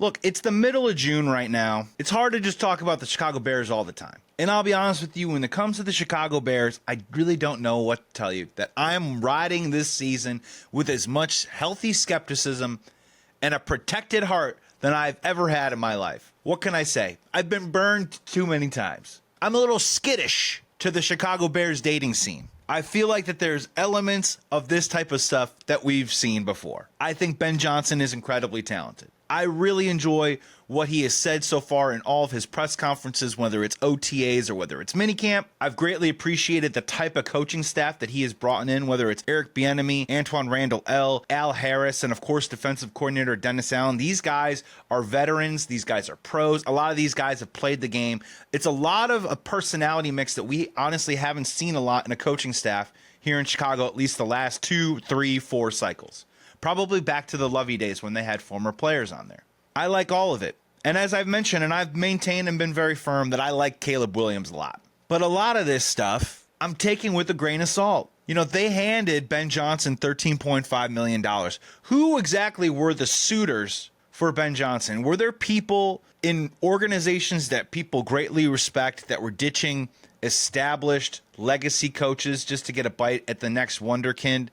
Look, it's the middle of June right now. It's hard to just talk about the Chicago Bears all the time. And I'll be honest with you, when it comes to the Chicago Bears, I really don't know what to tell you. That I'm riding this season with as much healthy skepticism and a protected heart than I've ever had in my life. What can I say? I've been burned too many times. I'm a little skittish to the Chicago Bears dating scene. I feel like that there's elements of this type of stuff that we've seen before. I think Ben Johnson is incredibly talented. I really enjoy what he has said so far in all of his press conferences, whether it's OTAs or whether it's minicamp. I've greatly appreciated the type of coaching staff that he has brought in, whether it's Eric Bieniemy, Antoine Randall L., Al Harris, and of course defensive coordinator Dennis Allen. These guys are veterans. These guys are pros. A lot of these guys have played the game. It's a lot of a personality mix that we honestly haven't seen a lot in a coaching staff here in Chicago, at least the last 2, 3, 4 cycles. Probably back to the Lovey days when they had former players on there. I like all of it. And as I've mentioned, and I've maintained and been very firm, that I like Caleb Williams a lot. But a lot of this stuff, I'm taking with a grain of salt. You know, they handed Ben Johnson $13.5 million. Who exactly were the suitors for Ben Johnson? Were there people in organizations that people greatly respect that were ditching established legacy coaches just to get a bite at the next wonderkind?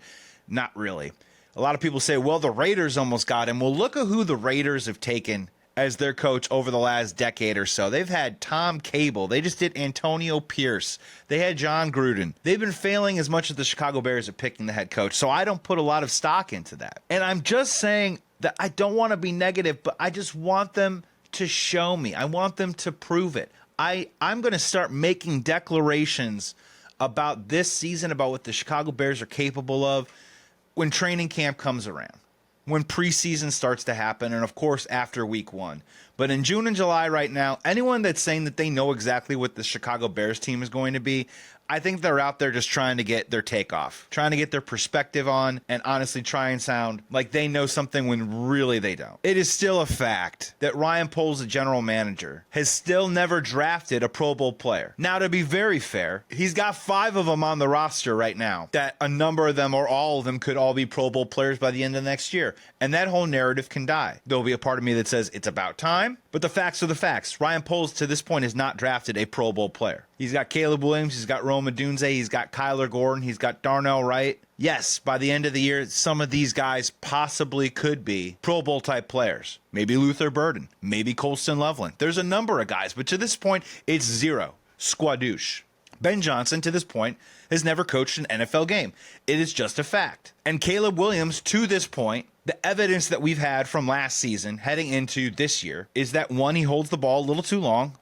Not really. A lot of people say, well, the Raiders almost got him. Well, look at who the Raiders have taken as their coach over the last decade or so. They've had Tom Cable. They just did Antonio Pierce. They had John Gruden. They've been failing as much as the Chicago Bears at picking the head coach. So I don't put a lot of stock into that. And I'm just saying that I don't want to be negative, but I just want them to show me. I want them to prove it. I'm going to start making declarations about this season, about what the Chicago Bears are capable of, when training camp comes around, when preseason starts to happen, and of course after week 1. But in June and July right now, anyone that's saying that they know exactly what the Chicago Bears team is going to be, I think they're out there just trying to get their take off, trying to get their perspective on, and honestly try and sound like they know something when really they don't. It is still a fact that Ryan Poles, the general manager, has still never drafted a Pro Bowl player. Now, to be very fair, he's got 5 of them on the roster right now, that a number of them or all of them could all be Pro Bowl players by the end of next year. And that whole narrative can die. There'll be a part of me that says it's about time, but the facts are the facts. Ryan Poles, to this point, has not drafted a Pro Bowl player. He's got Caleb Williams, he's got Rome Odunze, he's got Kyler Gordon, he's got Darnell Wright. Yes, by the end of the year, some of these guys possibly could be Pro Bowl type players. Maybe Luther Burden, maybe Colston Loveland. There's a number of guys, but to this point, it's zero. Squadouche. Ben Johnson, to this point, has never coached an NFL game. It is just a fact. And Caleb Williams, to this point, the evidence that we've had from last season heading into this year is that, one, he holds the ball a little too long,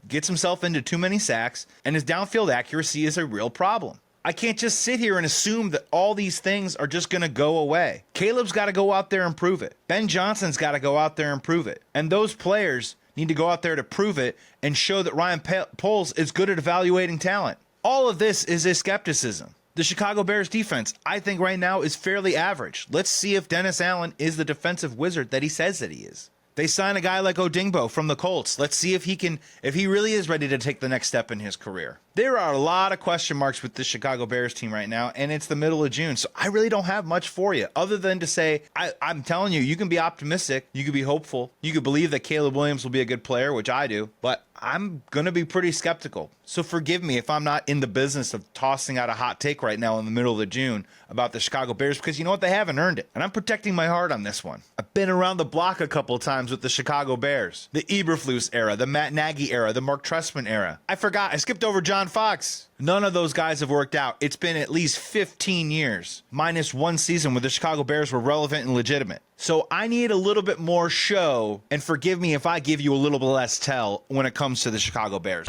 gets himself into too many sacks, and his downfield accuracy is a real problem. I can't just sit here and assume that all these things are just going to go away. Caleb's got to go out there and prove it. Ben Johnson's got to go out there and prove it. And those players need to go out there to prove it and show that Ryan Poles is good at evaluating talent. All of this is a skepticism. The Chicago Bears defense, I think right now, is fairly average. Let's see if Dennis Allen is the defensive wizard that he says that he is. They sign a guy like Odingbo from the Colts. Let's see if he really is ready to take the next step in his career. There are a lot of question marks with the Chicago Bears team right now, and it's the middle of June, so I really don't have much for you other than to say, I'm telling you, you can be optimistic, you can be hopeful, you can believe that Caleb Williams will be a good player, which I do, but I'm going to be pretty skeptical. So forgive me if I'm not in the business of tossing out a hot take right now in the middle of June about the Chicago Bears, because you know what? They haven't earned it. And I'm protecting my heart on this one. I've been around the block a couple of times with the Chicago Bears. The Eberflus era, the Matt Nagy era, the Mark Trestman era. I skipped over John Fox. None of those guys have worked out. It's been at least 15 years, minus one season where the Chicago Bears were relevant and legitimate. So I need a little bit more show, and forgive me if I give you a little bit less tell when it comes to the Chicago Bears.